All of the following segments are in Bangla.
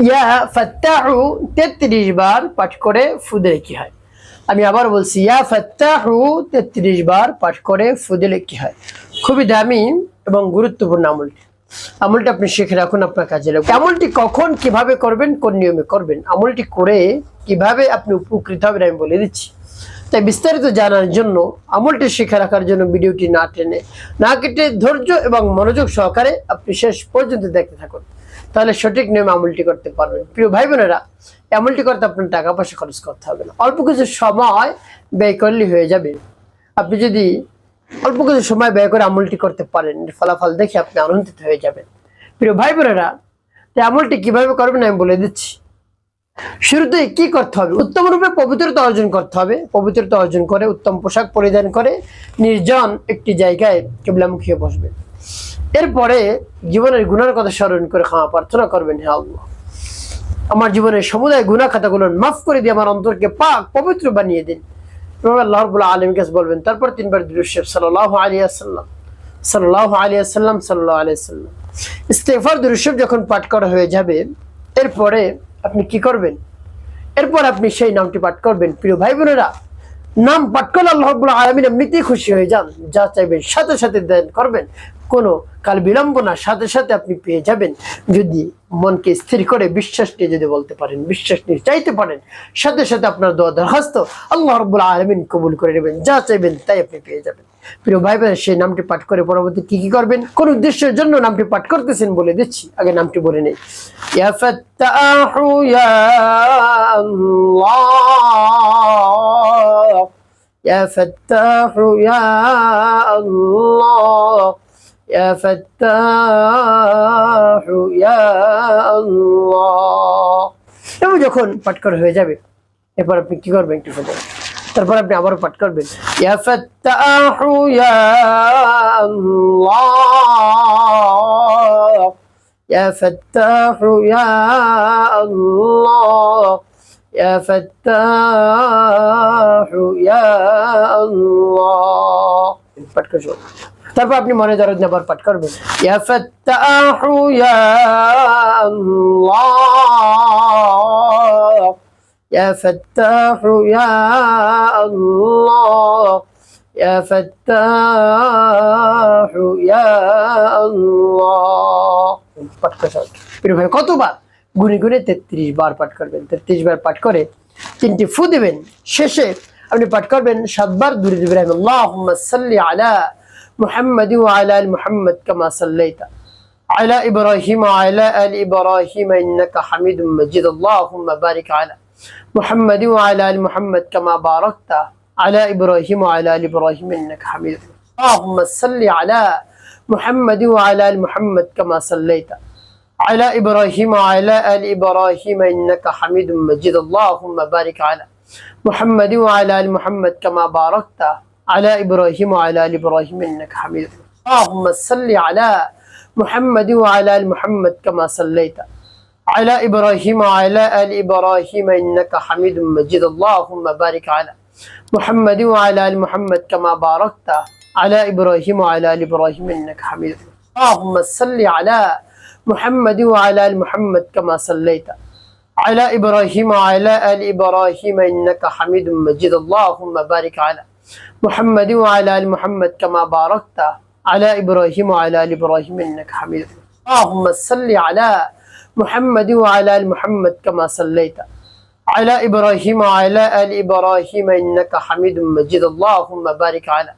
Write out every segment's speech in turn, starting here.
ইয়া ফাত্তাহু 33 বার পাঠ করে ফু দিলে কি হয়? আমি আবার বলছি, ইয়া ফাত্তাহু 33 বার পাঠ করে ফু দিলে কি হয়? খুবই দামি এবং গুরুত্বপূর্ণ আমলটি। আমলটি আপনি শিখে রাখুন, আপনার কাজে লাগবে। আমলটি কখন কিভাবে করবেন, কোন নিয়মে করবেন, আমলটি করে কিভাবে আপনি উপকৃত হবেন আমি বলে দিচ্ছি। তাই বিস্তারিত জানার জন্য, আমলটি শিখে রাখার জন্য ভিডিওটি না টেনে না কেটে ধৈর্য এবং মনোযোগ সহকারে আপনি শেষ পর্যন্ত দেখতে থাকুন, তাহলে সঠিক নিয়মে আমলটি করতে পারবেন। প্রিয় ভাই বোনেরা, আমলটি করতে আপনার টাকা পয়সা খরচ করতে হবে না, অল্প কিছু সময় ব্যয় করলে হয়ে যাবে। আপনি যদি অল্প কিছু সময় ব্যয় করে আমলটি করতে পারেন, ফলাফল দেখে আপনি আনন্দিত হয়ে যাবেন। প্রিয় ভাই বোনেরা, তাই আমলটি কিভাবে করবেন আমি বলে দিচ্ছি। শুরুতে কি করতে হবে? উত্তম রূপে পবিত্রতা অর্জন করতে হবে। পবিত্রতা অর্জন করে উত্তম পোশাক পরিধান করে নির্জন একটি জায়গায় কিবলামুখী বসবেন। এরপরে জীবনের গুনার কথা স্মরণ করে ক্ষমা প্রার্থনা করবেন, হে আল্লাহ, আমার জীবনের সমুদায় গুনাহ খাতাগুলো মাফ করে দিয়ে আমার অন্তরকে পাক পবিত্র বানিয়ে দিন। আল্লাহ রাব্বুল আলামিনের কাছে বলবেন। তারপর 3 বার দুরূদ শরীফ সাল্লাল্লাহু আলাইহি ওয়াসাল্লাম, সাল্লাল্লাহু আলাইহি ওয়াসাল্লাম, সাল্লাল্লাহু আলাইহি ওয়াসাল্লাম ইস্তিগফার দুরূদ শরীফ যখন পাঠ করা হয়ে যাবে, এরপরে আপনি কি করবেন? এরপর আপনি সেই নামটি পাঠ করবেন। প্রিয় ভাই বোনেরা, নাম পাঠ করলে আল্লাহ রাব্বুল আলামিন এমনিতেই খুশি হয়ে যান। যা চাইবেন সাথে সাথে দান করবেন, কোনো কাল বিলম্ব না, সাথে সাথে আপনি পেয়ে যাবেন। যদি মনকে স্থির করে বিশ্বাস নিয়ে যদি বলতে পারেন, বিশ্বাস নিয়ে চাইতে পারেন, সাথে সাথে আপনার দোয়া দরখাস্ত আল্লাহ রাব্বুল আলামিন কবুল করে নেবেন। যা চাইবেন তাই আপনি পেয়ে যাবেন। প্রিয় ভাই বোনেরা, সেই নামটি পাঠ করে পরবর্তী কি কি করবেন, কোন উদ্দেশ্যের জন্য নামটি পাঠ করতেছেন বলে দিচ্ছি। আগে নামটি বলে নেই। ইয়া ফাত্তাহু ইয়া আল্লাহ, ইয়া ফাত্তাহু ইয়া আল্লাহ, ইয়া ফাত্তাহু ইয়া আল্লাহ। এবং যখন পাঠ করা হয়ে যাবে, এরপর আপনি কি করবেন একটু বলে, তারপর আপনি আবারও পাঠ করবেন, ইয়া ফাত্তাহু ইয়া আল্লাহ, ইয়া ফাত্তাহু ইয়া আল্লাহ, ইয়া ফাত্তাহু ইয়া আল্লাহ। পাঠ করছো, তারপর আপনি মনে দরদ আবার পাঠ করবেন, ইয়া ফাত্তাহু ইয়া আল্লাহ, ইয়া ফাত্তাহু ইয়া আল্লাহ, ইয়া ফাত্তাহু ইয়া আল্লাহ। পাঠ করছো। প্রিয় ভাই, কতবার? গুনে গুনে 33 বার পাঠ করবেন। 33 বার পাঠ করে 3টি ফু দিবেন। শেষে আপনি পাঠ করবেন 7 বার দুরূদ ইব্রাহিম, আল্লাহুম্মা সাল্লি আলা মুহাম্মাদ ওয়া আলা আলি মুহাম্মাদ কামা সাল্লাইতা আলা ইব্রাহিম ওয়া আলা আলি ইব্রাহিম ইন্নাকা হামিদুম মাজিদ, আল্লাহুম্মা বারিক আলা মুহাম্মাদ ওয়া আলা আলি মুহাম্মাদ কামা বারাকতা আলা ইব্রাহিম ওয়া আলা আলি ইব্রাহিম ইন্নাকা হামিদুম মাজিদ, আল্লাহুম্মা সাল্লি আলা মুহাম্মাদ ওয়া আলা আলি মুহাম্মাদ কামা সাল্লাইতা আলা ইব্রাহিম ওয়া আলা আলি ইব্রাহিম ইন্নাকা হামিদুম মাজিদ, আল্লাহুম্মা বারিক আলা মুহাম্মাদ ওয়া আলা আলি মুহাম্মাদ কামা বারাকতা আলা ইব্রাহিম ওয়া আলা আলি ইব্রাহিম ইন্নাকা হামিদুম মাজিদ, আল্লাহুম্মা সাল্লি আলা মুহাম্মাদ ওয়া আলা আলি মুহাম্মাদ কামা সাল্লাইতা আলা ইব্রাহিম ওয়া আলা আলি ইব্রাহিম ইন্নাকা হামিদুম মাজিদ, আল্লাহুম্মা বারিক আলা মুহাম্মাদ ওয়া আলা আলি মুহাম্মাদ কামা বারাকতা আলা ইব্রাহিম ওয়া আলা আলি ইব্রাহিম ইন্নাকা হামিদুম মাজিদ, আল্লাহুম্মা সাল্লি আলা মুহাম্মাদ ওয়া আলা আলি মুহাম্মাদ কামা সাল্লাইতা আলা ইব্রাহিম ওয়া আলা আলি ইব্রাহিম ইন্নাকা হামিদুম মাজিদ, আল্লাহুম্মা বারিক আলা মুহাম্মাদ ওয়া আলা আলি মুহাম্মাদ কামা বারাকতা আলা ইব্রাহিম ওয়া আলা আলি ইব্রাহিম ইন্নাকা হামিদুম মাজিদ, আল্লাহুম্মা সাল্লি আলা মুহাম্মাদ ওয়া আলা আলি মুহাম্মাদ কামা সাল্লাইতা আলা ইব্রাহিম ওয়া আলা আলি ইব্রাহিম ইন্নাকা হামিদুম মাজিদ, আল্লাহুম্মা বারিক আলা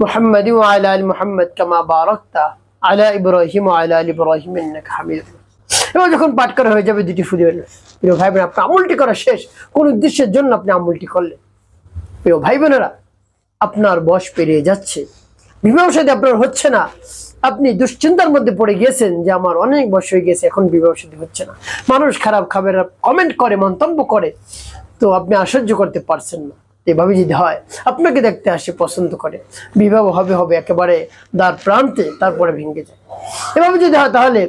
মুহাম্মাদ ওয়া আলা আলি মুহাম্মাদ কামা বারাকতা আলা ইব্রাহিম ওয়া আলা আলি ইব্রাহিম ইন্নাকা হামিদুম মাজিদ। এবং যখন পাঠ করা হয়ে যাবে, দুটি ফু দিবেন। প্রিয় ভাই বোন, আপনি আমলটি করা শেষ, কোন উদ্দেশ্যের জন্য আপনি আমলটি করলেন? প্রিয় ভাই বোনেরা, আপনার বয়স পেরিয়ে যাচ্ছে, বিবাহ শাদী আপনার হচ্ছে না, আপনি দুশ্চিন্তার মধ্যে পড়ে গিয়েছেন যে আমার অনেক বয়স হয়ে গেছে, এখন বিবাহ শাদী হচ্ছে না, মানুষ খারাপ খাবার কমেন্ট করে, মন্তব্য করে, তো আপনি আশ্চর্য করতে পারছেন না। এভাবে যদি হয়, আপনাকে দেখতে আসে, পছন্দ করে, বিবাহ হবে হবে একেবারে দ্বার প্রান্তে, তারপরে ভেঙে যায়। এভাবে যদি হয়, তাহলে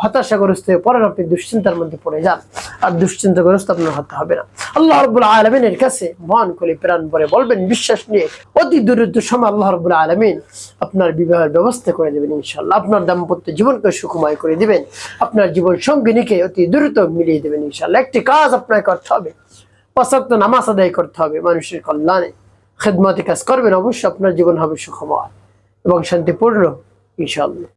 হতাশাগ্রস্ত হয়ে পড়েন, আপনি দুশ্চিন্তার মধ্যে পড়ে যান, আর দুশ্চিন্তাগ্রস্ত আপনার হতে হবে না। আল্লাহ রাব্বুল আলামিনের কাছে মহান করে প্রাণ ভরে বলবেন, বিশ্বাস নিয়ে অতি দ্রুত সময় আল্লাহ রাব্বুল আলামিন আপনার বিবাহের ব্যবস্থা করে দেবেন ইনশাআল্লাহ। আপনার দাম্পত্য জীবনকে সুখময় করে দিবেন, আপনার জীবন সঙ্গিনীকে অতি দ্রুত মিলিয়ে দেবেন ইনশাআল্লাহ। একটি কাজ আপনাকে করতে হবে, 5 ওয়াক্ত নামাজ আদায় করতে হবে, মানুষের কল্যাণে খেদমতে কাজ করবেন, অবশ্যই আপনার জীবন হবে সুখময় এবং শান্তিপূর্ণ ইনশাআল্লাহ।